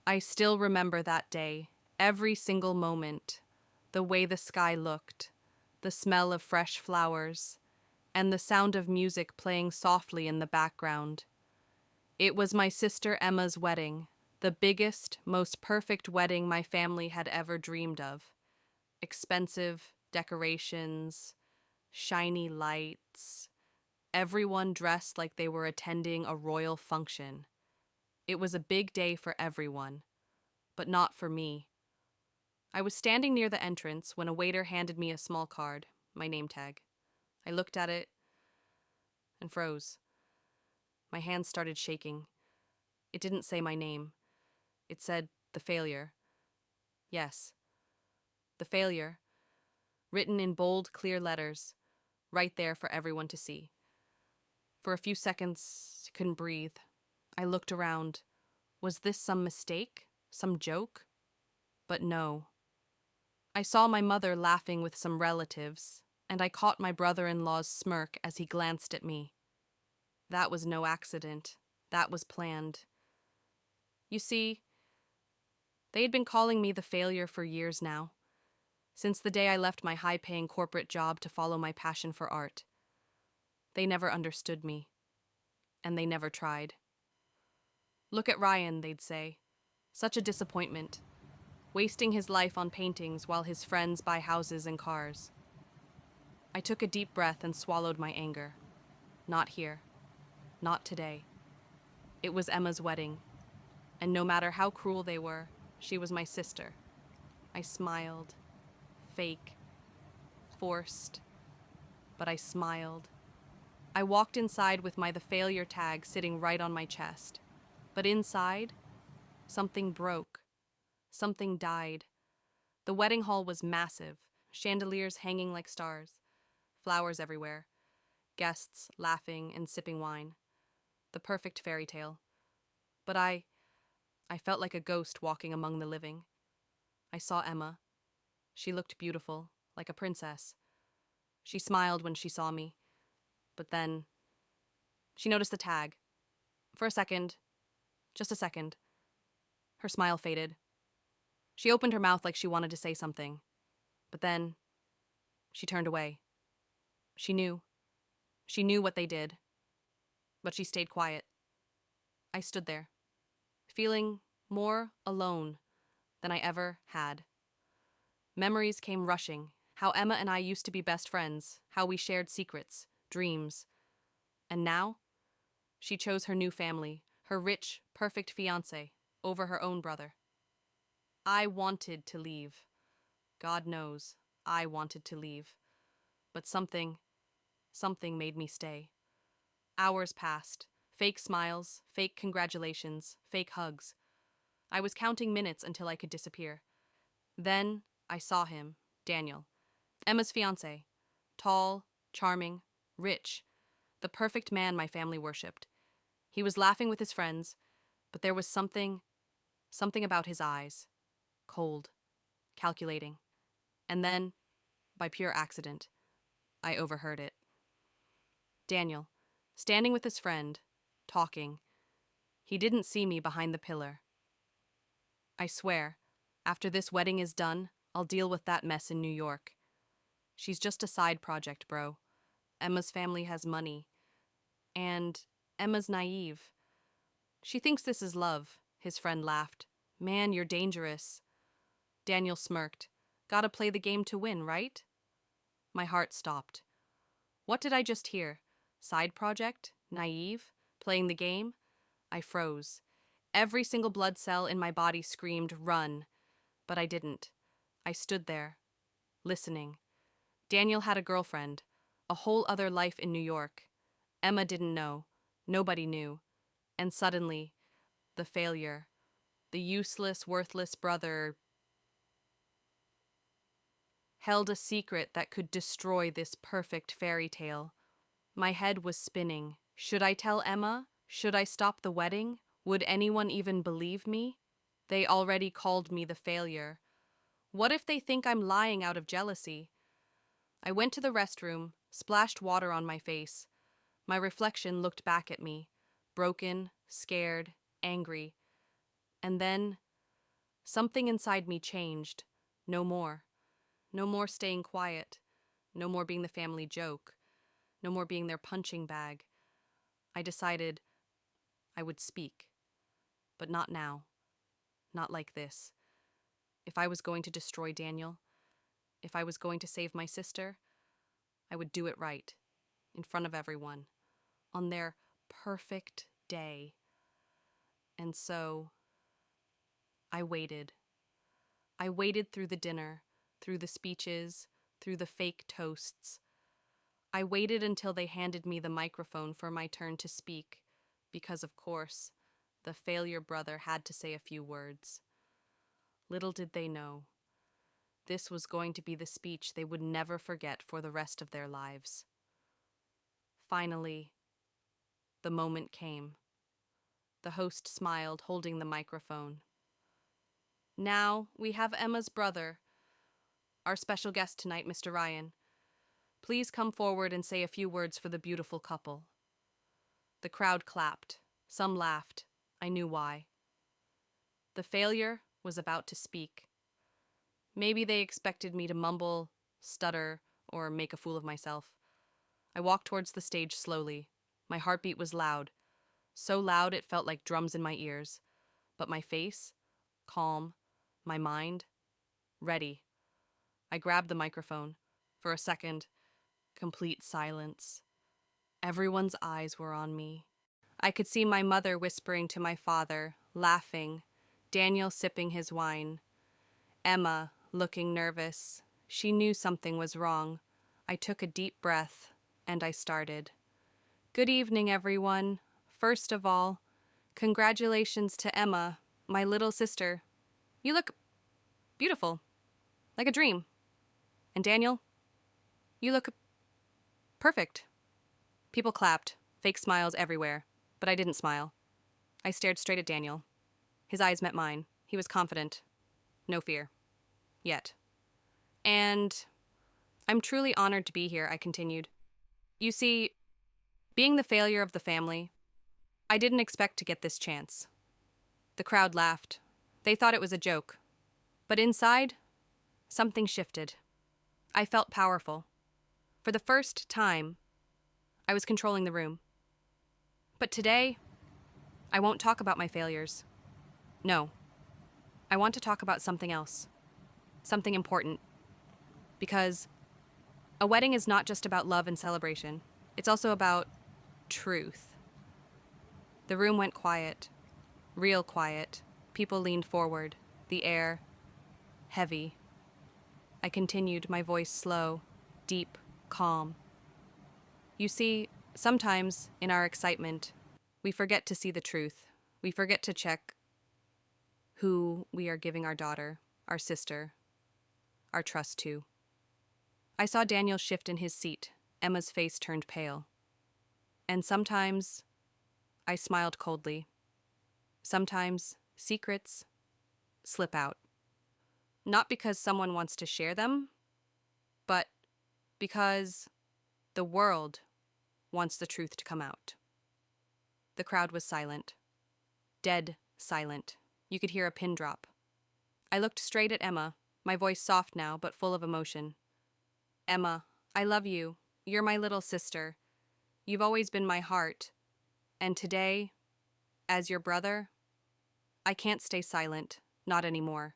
I still remember that day, every single moment, the way the sky looked, the smell of fresh flowers, and the sound of music playing softly in the background. It was my sister Emma's wedding, the biggest, most perfect wedding my family had ever dreamed of. Expensive decorations, shiny lights, everyone dressed like they were attending a royal function. It was a big day for everyone, but not for me. I was standing near the entrance when a waiter handed me a small card, my name tag. I looked at it and froze. My hands started shaking. It didn't say my name. It said, "The failure." Yes, the failure, written in bold, clear letters, right there for everyone to see. For a few seconds, I couldn't breathe. I looked around. Was this some mistake? Some joke? But no. I saw my mother laughing with some relatives, and I caught my brother-in-law's smirk as he glanced at me. That was no accident. That was planned. You see, they had been calling me the failure for years now, since the day I left my high-paying corporate job to follow my passion for art. They never understood me, and they never tried. Look at Ryan, they'd say. Such a disappointment, wasting his life on paintings while his friends buy houses and cars. I took a deep breath and swallowed my anger. Not here. Not today. It was Emma's wedding, and no matter how cruel they were, she was my sister. I smiled. Fake. Forced. But I smiled. I walked inside with my the failure tag sitting right on my chest. But inside, something broke. Something died. The wedding hall was massive, chandeliers hanging like stars, flowers everywhere, guests laughing and sipping wine. The perfect fairy tale. But I felt like a ghost walking among the living. I saw Emma. She looked beautiful, like a princess. She smiled when she saw me. But then, she noticed the tag. For a second, just a second, her smile faded. She opened her mouth like she wanted to say something. But then, she turned away. She knew. She knew what they did. But she stayed quiet. I stood there, feeling more alone than I ever had. Memories came rushing, how Emma and I used to be best friends, how we shared secrets, dreams. And now, she chose her new family, her rich, perfect fiancé, over her own brother. I wanted to leave. God knows, I wanted to leave. But something made me stay. Hours passed. Fake smiles, fake congratulations, fake hugs. I was counting minutes until I could disappear. Then I saw him, Daniel, Emma's fiancé. Tall, charming, rich, the perfect man my family worshipped. He was laughing with his friends, but there was something about his eyes. Cold, calculating. And then, by pure accident, I overheard it. Daniel, standing with his friend, talking. He didn't see me behind the pillar. I swear, after this wedding is done, I'll deal with that mess in New York. She's just a side project, bro. Emma's family has money. And Emma's naive. She thinks this is love, his friend laughed. Man, you're dangerous. Daniel smirked. Gotta play the game to win, right? My heart stopped. What did I just hear? Side project? Naive? Playing the game? I froze. Every single blood cell in my body screamed, run. But I didn't. I stood there, listening. Daniel had a girlfriend, a whole other life in New York. Emma didn't know. Nobody knew. And suddenly, the failure, the useless, worthless brother, held a secret that could destroy this perfect fairy tale. My head was spinning. Should I tell Emma? Should I stop the wedding? Would anyone even believe me? They already called me the failure. What if they think I'm lying out of jealousy? I went to the restroom, splashed water on my face. My reflection looked back at me, broken, scared, angry. And then Something inside me changed. No more. No more staying quiet. No more being the family joke. No more being their punching bag. I decided I would speak. But not now. Not like this. If I was going to destroy Daniel, if I was going to save my sister, I would do it right, in front of everyone, on their perfect day. And so, I waited. I waited through the dinner, through the speeches, through the fake toasts. I waited until they handed me the microphone for my turn to speak, because, of course, the failure brother had to say a few words. Little did they know, this was going to be the speech they would never forget for the rest of their lives. Finally, the moment came. The host smiled, holding the microphone. Now we have Emma's brother, our special guest tonight, Mr. Ryan. Please come forward and say a few words for the beautiful couple. The crowd clapped. Some laughed. I knew why. The failure was about to speak. Maybe they expected me to mumble, stutter, or make a fool of myself. I walked towards the stage slowly. My heartbeat was loud. So loud it felt like drums in my ears. But my face, calm. My mind, ready. I grabbed the microphone. For a second, complete silence. Everyone's eyes were on me. I could see my mother whispering to my father, laughing, Daniel sipping his wine, Emma looking nervous. She knew something was wrong. I took a deep breath, and I started. Good evening, everyone. First of all, congratulations to Emma, my little sister. You look beautiful, like a dream. And Daniel, you look perfect. People clapped, fake smiles everywhere, but I didn't smile. I stared straight at Daniel. His eyes met mine. He was confident. No fear. Yet. And I'm truly honored to be here, I continued. You see, being the failure of the family, I didn't expect to get this chance. The crowd laughed. They thought it was a joke. But inside, something shifted. I felt powerful. For the first time, I was controlling the room. But today, I won't talk about my failures. No. I want to talk about something else. Something important. Because a wedding is not just about love and celebration. It's also about truth. The room went quiet. Real quiet. People leaned forward. The air heavy. I continued, my voice slow, deep, calm. You see, sometimes, in our excitement, we forget to see the truth. We forget to check who we are giving our daughter, our sister, our trust to. I saw Daniel shift in his seat. Emma's face turned pale. And sometimes, I smiled coldly. Sometimes, secrets slip out. Not because someone wants to share them, but because the world wants the truth to come out. The crowd was silent. Dead silent. You could hear a pin drop. I looked straight at Emma, my voice soft now, but full of emotion. Emma, I love you. You're my little sister. You've always been my heart. And today, as your brother, I can't stay silent, not anymore.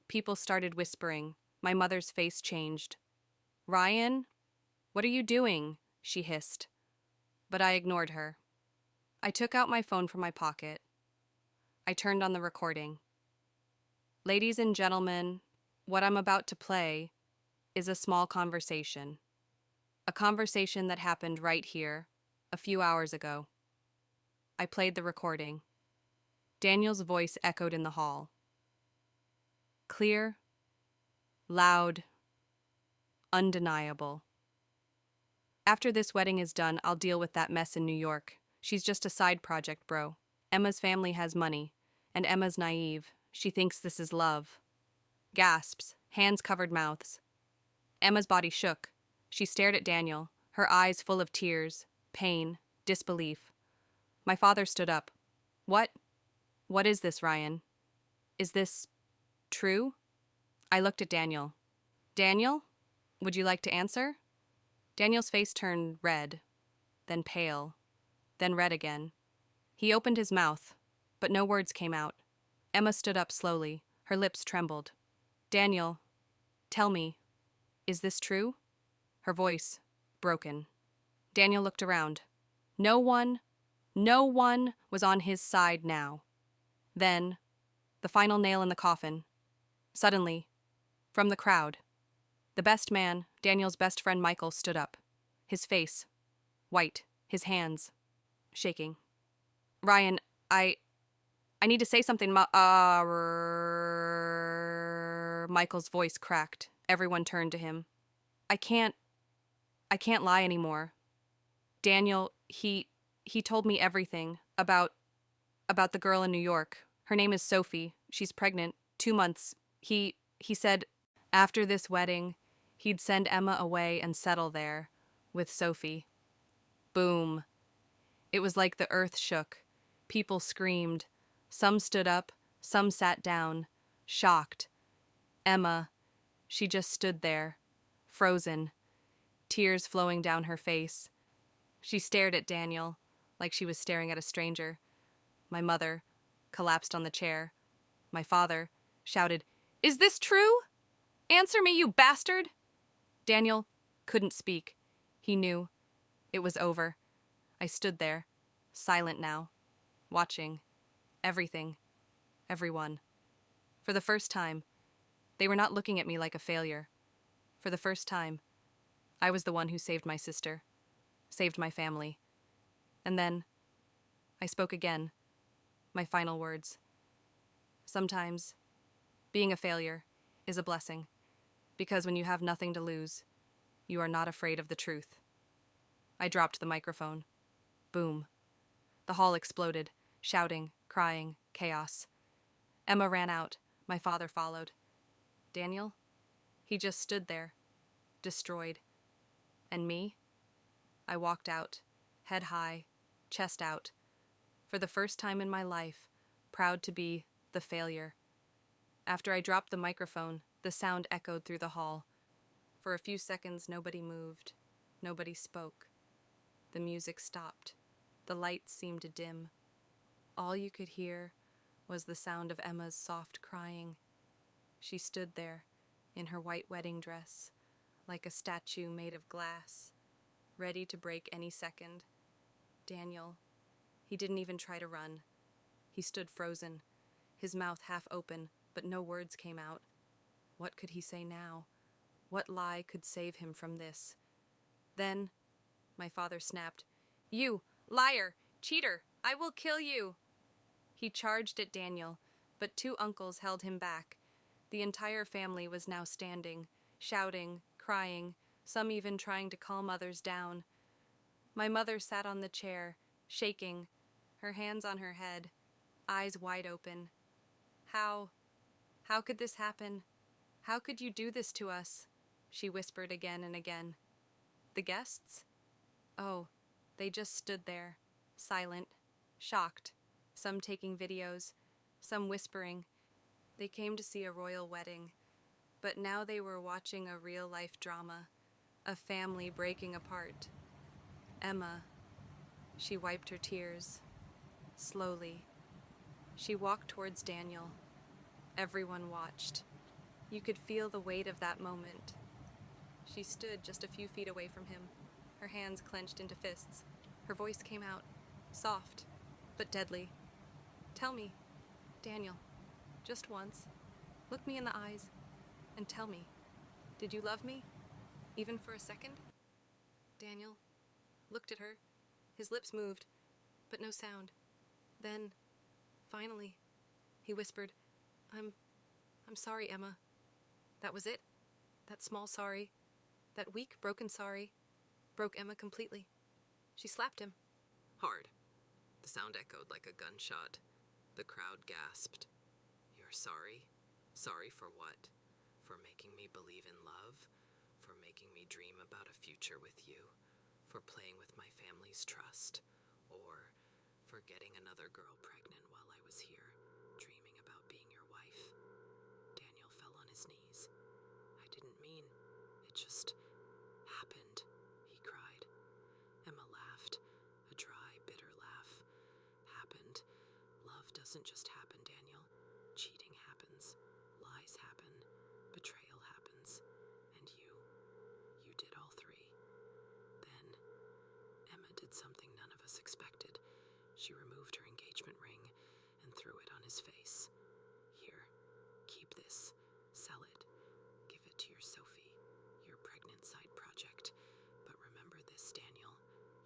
People started whispering. My mother's face changed. Ryan, what are you doing? She hissed. But I ignored her. I took out my phone from my pocket. I turned on the recording. Ladies and gentlemen, what I'm about to play is a small conversation. A conversation that happened right here, a few hours ago. I played the recording. Daniel's voice echoed in the hall. Clear, loud, undeniable. After this wedding is done, I'll deal with that mess in New York. She's just a side project, bro. Emma's family has money, and Emma's naive. She thinks this is love. Gasps, hands covered mouths. Emma's body shook. She stared at Daniel, her eyes full of tears, pain, disbelief. My father stood up. What? What is this, Ryan? Is this True? I looked at Daniel. Daniel, would you like to answer? Daniel's face turned red, then pale, then red again. He opened his mouth, but no words came out. Emma stood up slowly. Her lips trembled. Daniel, tell me, is this true? Her voice broken. Daniel looked around. No one was on his side now. Then, the final nail in the coffin. Suddenly, from the crowd, the best man, Daniel's best friend Michael, stood up. His face white, his hands shaking. Ryan, I need to say something. Michael's voice cracked. Everyone turned to him. I can't lie anymore. Daniel, he told me everything about the girl in New York. Her name is Sophie. She's pregnant. 2 months. He said after this wedding, he'd send Emma away and settle there with Sophie. Boom. It was like the earth shook. People screamed. Some stood up, some sat down, shocked. Emma, she just stood there, frozen, tears flowing down her face. She stared at Daniel like she was staring at a stranger. My mother collapsed on the chair. My father shouted, "Is this true? Answer me, you bastard!" Daniel couldn't speak. He knew. It was over. I stood there, silent now, watching. Everything. Everyone. For the first time, they were not looking at me like a failure. For the first time, I was the one who saved my sister, saved my family. And then, I spoke again, my final words. Sometimes, being a failure is a blessing, because when you have nothing to lose, you are not afraid of the truth. I dropped the microphone. Boom. The hall exploded, shouting, crying, chaos. Emma ran out. My father followed. Daniel? He just stood there, destroyed. And me? I walked out, head high, chest out. For the first time in my life, proud to be the failure. After I dropped the microphone, the sound echoed through the hall. For a few seconds, nobody moved. Nobody spoke. The music stopped. The lights seemed to dim. All you could hear was the sound of Emma's soft crying. She stood there, in her white wedding dress, like a statue made of glass, ready to break any second. Daniel, he didn't even try to run. He stood frozen, his mouth half open, but no words came out. What could he say now? What lie could save him from this? Then, my father snapped, "You, liar, cheater, I will kill you!" He charged at Daniel, but 2 uncles held him back. The entire family was now standing, shouting, crying, some even trying to calm others down. My mother sat on the chair, shaking, her hands on her head, eyes wide open. How could this happen? How could you do this to us? She whispered again and again. The guests? Oh, they just stood there, silent, shocked, some taking videos, some whispering. They came to see a royal wedding, but now they were watching a real-life drama, a family breaking apart. Emma, she wiped her tears, slowly. She walked towards Daniel. Everyone watched. You could feel the weight of that moment. She stood just a few feet away from him, her hands clenched into fists. Her voice came out, soft, but deadly. "Tell me, Daniel, just once, look me in the eyes, and tell me, did you love me, even for a second?" Daniel looked at her. His lips moved, but no sound. Then, finally, he whispered, I'm sorry, Emma." That was it. That small sorry, that weak, broken sorry, broke Emma completely. She slapped him. Hard. The sound echoed like a gunshot. The crowd gasped. "You're sorry? Sorry for what? For making me believe in love? For making me dream about a future with you? For playing with my family's trust? Or for getting another girl pregnant while I was here, dreaming about being your wife? doesn't just happen, Daniel. Cheating happens, lies happen, betrayal happens, and you did all three. Then, Emma did something none of us expected. She removed her engagement ring and threw it on his face. Here, keep this, sell it, give it to your Sophie, your pregnant side project. But remember this, Daniel,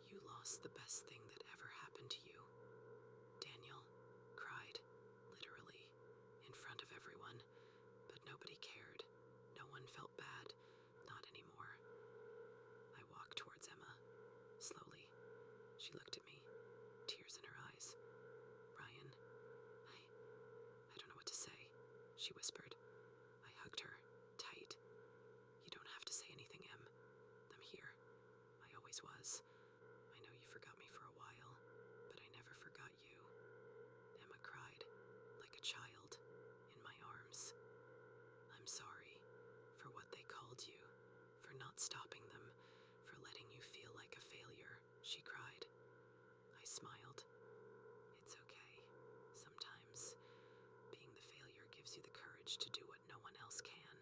you lost the best thing that ever happened to you. Daniel cried, literally, in front of everyone, but nobody cared. No one felt bad, not anymore. I walked towards Emma, slowly. She looked at me, tears in her eyes. Ryan, I don't know what to say, she whispered. I hugged her, tight. You don't have to say anything, Em. I'm here. I always was. I know you forgot me for a while, but I never forgot you. Emma cried, like a child, in my arms. I'm sorry for what they called you, for not stopping them, for letting you feel like a failure, she cried. I smiled. It's okay. Sometimes being the failure gives you the courage to do what no one else can.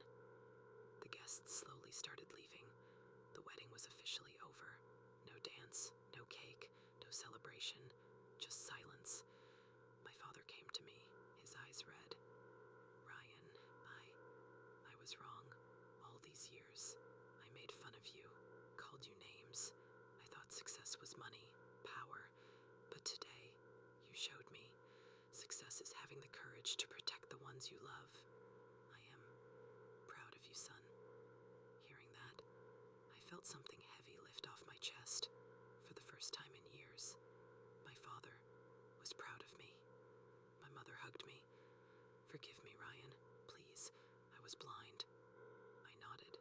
The guests slowly started leaving. The wedding was officially over. No dance, no cake, no celebration, just silence. My father came to me, his eyes red. Ryan, I was wrong. All these years, I made fun of you, called you names. I thought success was money, power. But today, you showed me. Success is having the courage to protect the ones you love. I am proud of you, son. Hearing that, I felt something heavy lift off my chest. For the first time in years, my father was proud of me. My mother hugged me. Forgive me, Ryan. Please. I was blind. I nodded.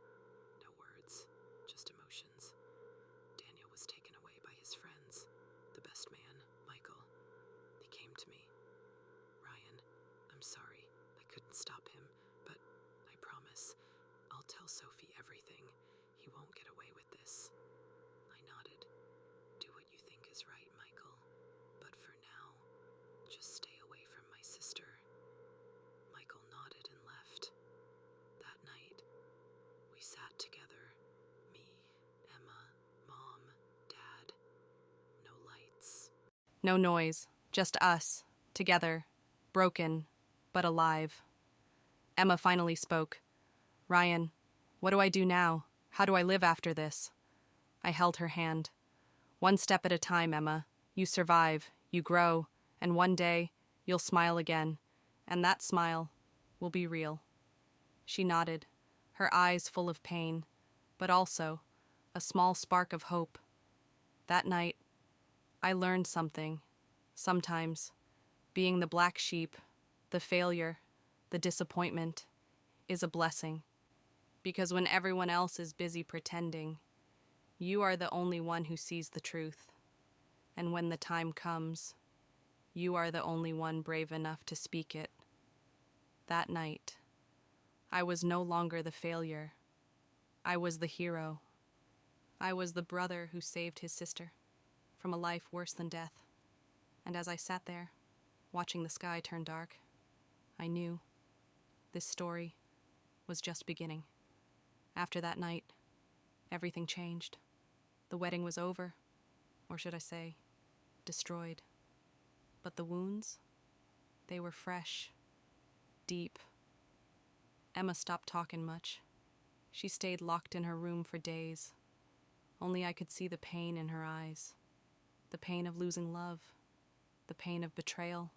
No words, just emotions. Daniel was taken away by his friends. The best man, Michael. He came to me. Ryan, I'm sorry. I couldn't stop him, but I promise I'll tell Sophie everything. He won't get away with this. I nodded. Do what you think is right, Michael. But for now, just stay away from my sister. Michael nodded and left. That night, we sat together. Me, Emma, Mom, Dad. No lights. No noise, just us, together, broken, but alive. Emma finally spoke. Ryan, what do I do now? How do I live after this? I held her hand. One step at a time, Emma. You survive, you grow, and one day you'll smile again, and that smile will be real. She nodded, her eyes full of pain, but also a small spark of hope. That night, I learned something. Sometimes, being the black sheep, the failure, the disappointment, is a blessing. Because when everyone else is busy pretending, you are the only one who sees the truth. And when the time comes, you are the only one brave enough to speak it. That night, I was no longer the failure. I was the hero. I was the brother who saved his sister from a life worse than death. And as I sat there, watching the sky turn dark, I knew this story was just beginning. After that night, everything changed. The wedding was over, or should I say, destroyed. But the wounds, they were fresh, deep. Emma stopped talking much. She stayed locked in her room for days. Only I could see the pain in her eyes. The pain of losing love, the pain of betrayal,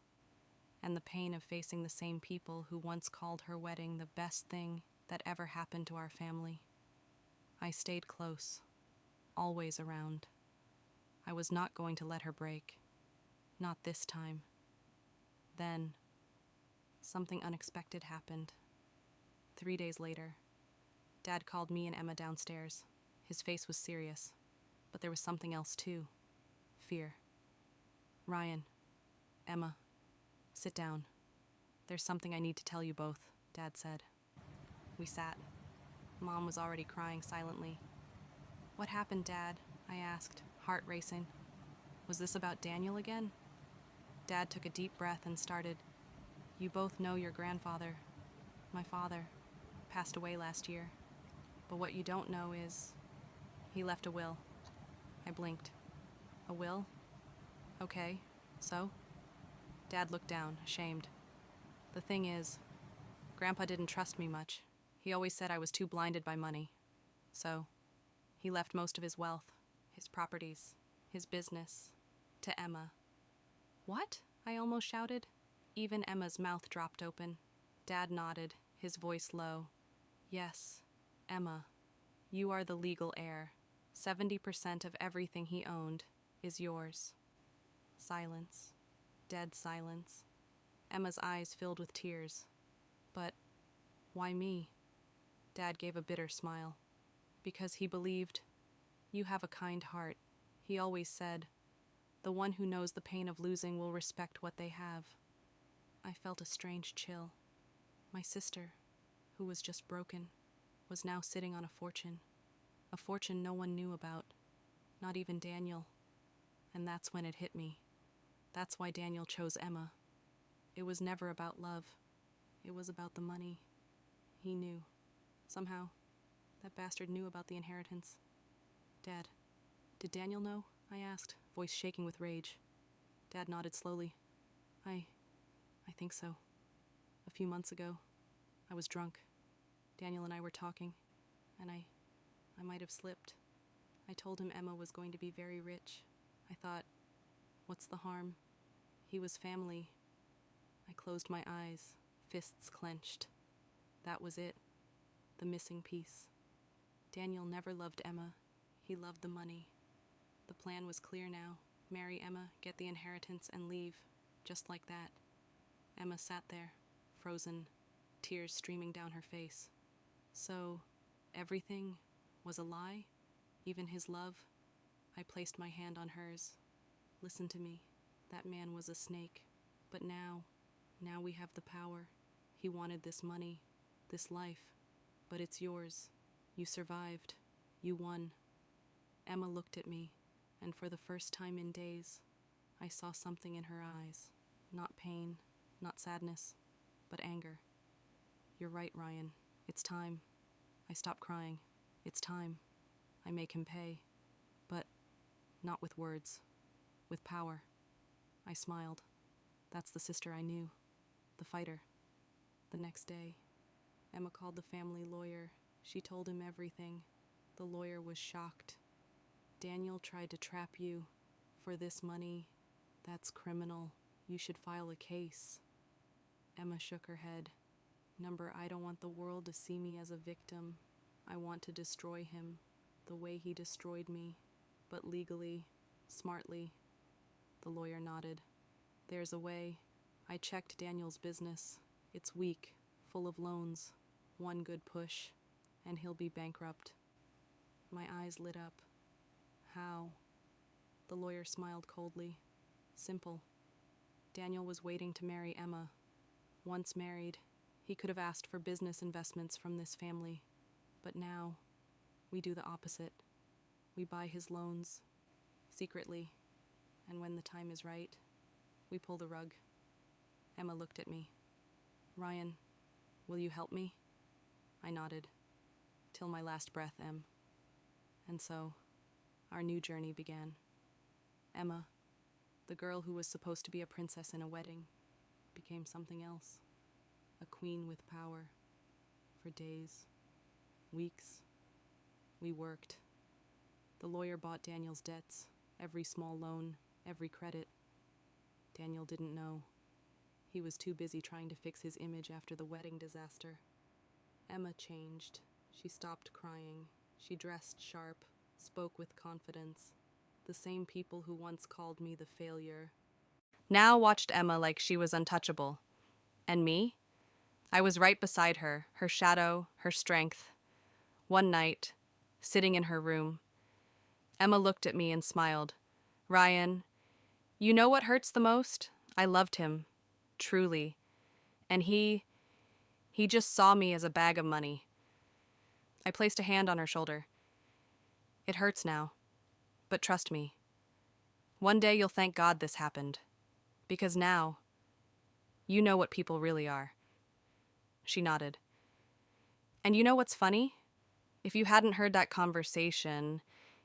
and the pain of facing the same people who once called her wedding the best thing that ever happened to our family. I stayed close, always around. I was not going to let her break. Not this time. Then, something unexpected happened. 3 days later, Dad called me and Emma downstairs. His face was serious, but there was something else too. Fear. Ryan, Emma, sit down. There's something I need to tell you both, Dad said. We sat. Mom was already crying silently. What happened, Dad? I asked, heart racing. Was this about Daniel again? Dad took a deep breath and started, "You both know your grandfather, my father, passed away last year. But what you don't know is he left a will." I blinked. "A will? Okay, so?" Dad looked down, ashamed. "The thing is, Grandpa didn't trust me much. He always said I was too blinded by money. So, he left most of his wealth, his properties, his business, to Emma." "What?" I almost shouted. Even Emma's mouth dropped open. Dad nodded, his voice low. "Yes, Emma, you are the legal heir. 70% of everything he owned is yours." Silence. Dead silence. Emma's eyes filled with tears. "But why me?" Dad gave a bitter smile. "Because he believed you have a kind heart. He always said, the one who knows the pain of losing will respect what they have." I felt a strange chill. My sister, who was just broken, was now sitting on a fortune no one knew about, not even Daniel. And that's when it hit me. That's why Daniel chose Emma. It was never about love. It was about the money. He knew. Somehow, that bastard knew about the inheritance. "Dad, did Daniel know?" I asked, voice shaking with rage. Dad nodded slowly. I think so. A few months ago, I was drunk. Daniel and I were talking, and I might have slipped. I told him Emma was going to be very rich. I thought, what's the harm? He was family." I closed my eyes, fists clenched. That was it. The missing piece. Daniel never loved Emma. He loved the money. The plan was clear now. Marry Emma, get the inheritance, and leave. Just like that. Emma sat there, frozen, tears streaming down her face. So, everything was a lie? Even his love? I placed my hand on hers. "Listen to me. That man was a snake. But now we have the power. He wanted this money, this life. But it's yours. You survived. You won." Emma looked at me, and for the first time in days, I saw something in her eyes. Not pain, not sadness, but anger. "You're right, Ryan. It's time." I stopped crying. "It's time. I make him pay. But not with words. With power." I smiled. That's the sister I knew. The fighter. The next day, Emma called the family lawyer. She told him everything. The lawyer was shocked. "Daniel tried to trap you. For this money. That's criminal. You should file a case." Emma shook her head. I don't want the world to see me as a victim. I want to destroy him, the way he destroyed me, but legally, smartly." The lawyer nodded. "There's a way. I checked Daniel's business. It's weak, full of loans. One good push, and he'll be bankrupt." My eyes lit up. "How?" The lawyer smiled coldly. "Simple. Daniel was waiting to marry Emma. Once married, he could have asked for business investments from this family. But now, we do the opposite. We buy his loans, secretly, and when the time is right, we pull the rug." Emma looked at me. "Ryan, will you help me?" I nodded. "Till my last breath, Em." And so, our new journey began. Emma, the girl who was supposed to be a princess in a wedding, became something else. A queen with power. For days, weeks, we worked. The lawyer bought Daniel's debts, every small loan, every credit. Daniel didn't know. He was too busy trying to fix his image after the wedding disaster. Emma changed. She stopped crying. She dressed sharp, spoke with confidence. The same people who once called me the failure now watched Emma like she was untouchable. And me? I was right beside her, her shadow, her strength. One night, sitting in her room, Emma looked at me and smiled. "Ryan, you know what hurts the most? I loved him. Truly. And he just saw me as a bag of money." I placed a hand on her shoulder. "It hurts now. But trust me. One day you'll thank God this happened." Because now, you know what people really are. She nodded. And you know what's funny? If you hadn't heard that conversation,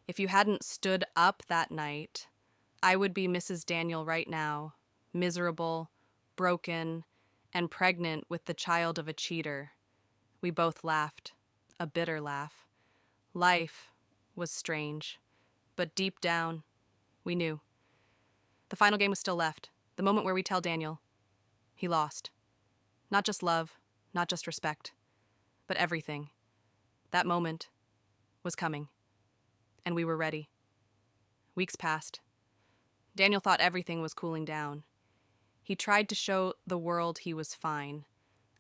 if you hadn't stood up that night, I would be Mrs. Daniel right now, miserable, broken, and pregnant with the child of a cheater. We both laughed, a bitter laugh. Life was strange, but deep down, we knew. The final game was still left, the moment where we tell Daniel. He lost. Not just love, not just respect, but everything. That moment was coming, and we were ready. Weeks passed. Daniel thought everything was cooling down. He tried to show the world he was fine,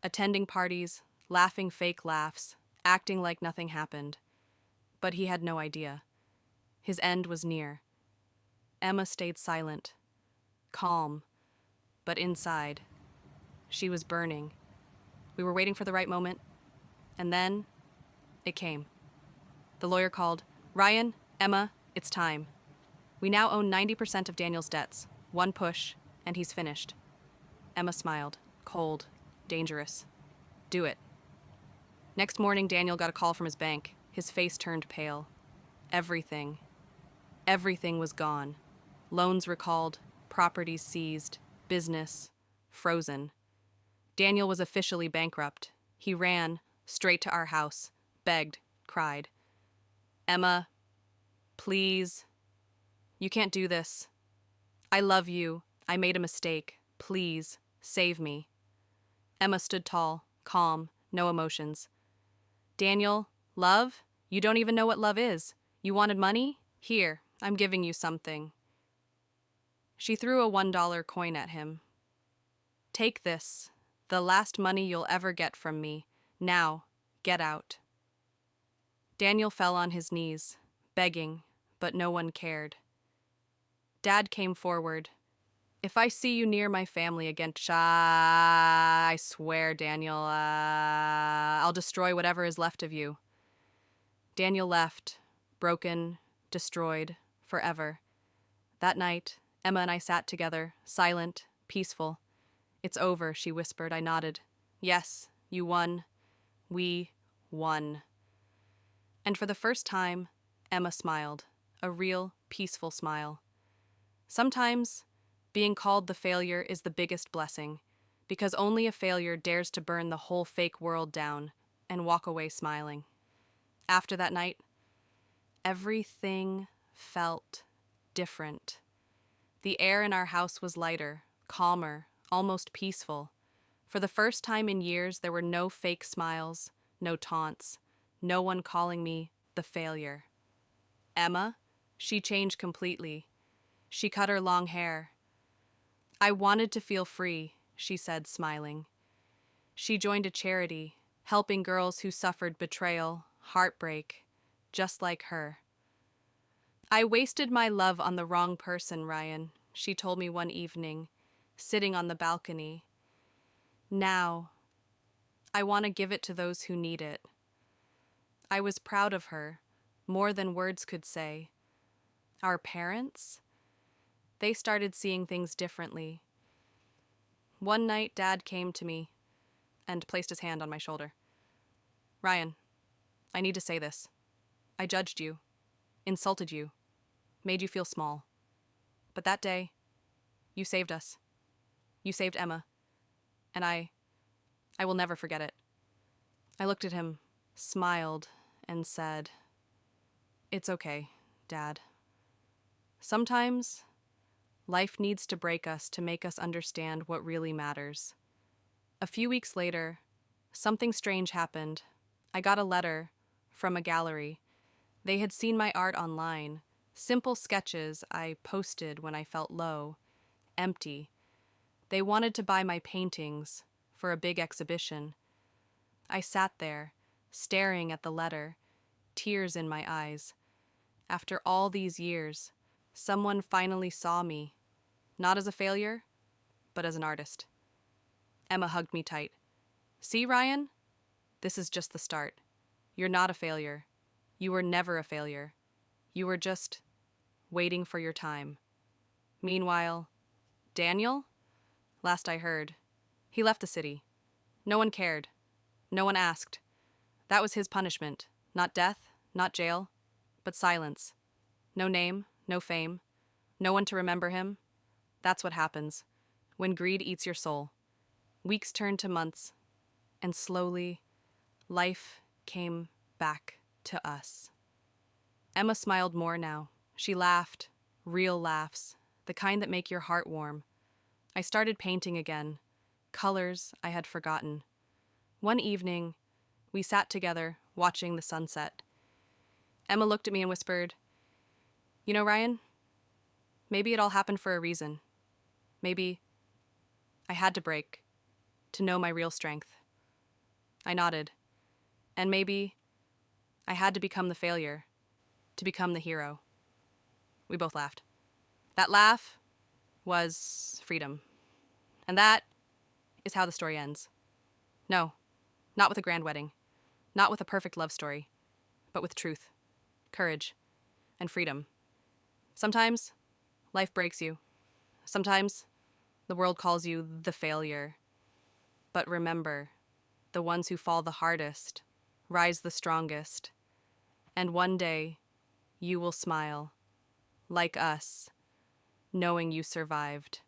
attending parties, laughing fake laughs, acting like nothing happened. But he had no idea. His end was near. Emma stayed silent, calm, but inside, she was burning. We were waiting for the right moment, and then it came. The lawyer called, "Ryan, Emma, it's time. We now own 90% of Daniel's debts. One push, and he's finished." Emma smiled, cold, dangerous. Do it. Next morning, Daniel got a call from his bank. His face turned pale. Everything was gone. Loans recalled, properties seized, business frozen. Daniel was officially bankrupt. He ran straight to our house, begged, cried. "Emma, please. You can't do this. I love you. I made a mistake. Please, save me." Emma stood tall, calm, no emotions. "Daniel, love? You don't even know what love is. You wanted money? Here, I'm giving you something." She threw a $1 coin at him. "Take this, the last money you'll ever get from me. Now, get out." Daniel fell on his knees, begging, but no one cared. Dad came forward. "If I see you near my family again, I swear, Daniel, I'll destroy whatever is left of you." Daniel left, broken, destroyed, forever. That night, Emma and I sat together, silent, peaceful. "It's over," she whispered. I nodded. "Yes, you won. We won." And for the first time, Emma smiled, a real, peaceful smile. Sometimes, being called the failure is the biggest blessing, because only a failure dares to burn the whole fake world down and walk away smiling. After that night, everything felt different. The air in our house was lighter, calmer, almost peaceful. For the first time in years, there were no fake smiles, no taunts, no one calling me the failure. Emma, she changed completely. She cut her long hair. "I wanted to feel free," she said, smiling. She joined a charity, helping girls who suffered betrayal, heartbreak, just like her. "I wasted my love on the wrong person, Ryan," she told me one evening, sitting on the balcony. "Now, I want to give it to those who need it." I was proud of her, more than words could say. Our parents? They started seeing things differently. One night, Dad came to me and placed his hand on my shoulder. "Ryan, I need to say this. I judged you, insulted you, made you feel small. But that day, you saved us. You saved Emma. And I will never forget it." I looked at him, smiled, and said, "It's okay, Dad. Sometimes, life needs to break us to make us understand what really matters." A few weeks later, something strange happened. I got a letter from a gallery. They had seen my art online, simple sketches I posted when I felt low, empty. They wanted to buy my paintings for a big exhibition. I sat there, staring at the letter, tears in my eyes. After all these years, someone finally saw me, not as a failure, but as an artist. Emma hugged me tight. "See, Ryan? This is just the start. You're not a failure. You were never a failure. You were just waiting for your time." Meanwhile, Daniel? Last I heard, he left the city. No one cared. No one asked. That was his punishment. Not death, not jail, but silence. No name, no fame, no one to remember him. That's what happens when greed eats your soul. Weeks turned to months, and slowly, life came back to us. Emma smiled more now. She laughed, real laughs, the kind that make your heart warm. I started painting again, colors I had forgotten. One evening, we sat together, watching the sunset. Emma looked at me and whispered, "You know, Ryan, maybe it all happened for a reason. Maybe I had to break to know my real strength." I nodded. And maybe I had to become the failure to become the hero. We both laughed. That laugh was freedom. And that is how the story ends. No, not with a grand wedding, not with a perfect love story, but with truth, courage, and freedom. Sometimes life breaks you. Sometimes the world calls you the failure. But remember, the ones who fall the hardest rise the strongest. And one day, you will smile, like us, knowing you survived.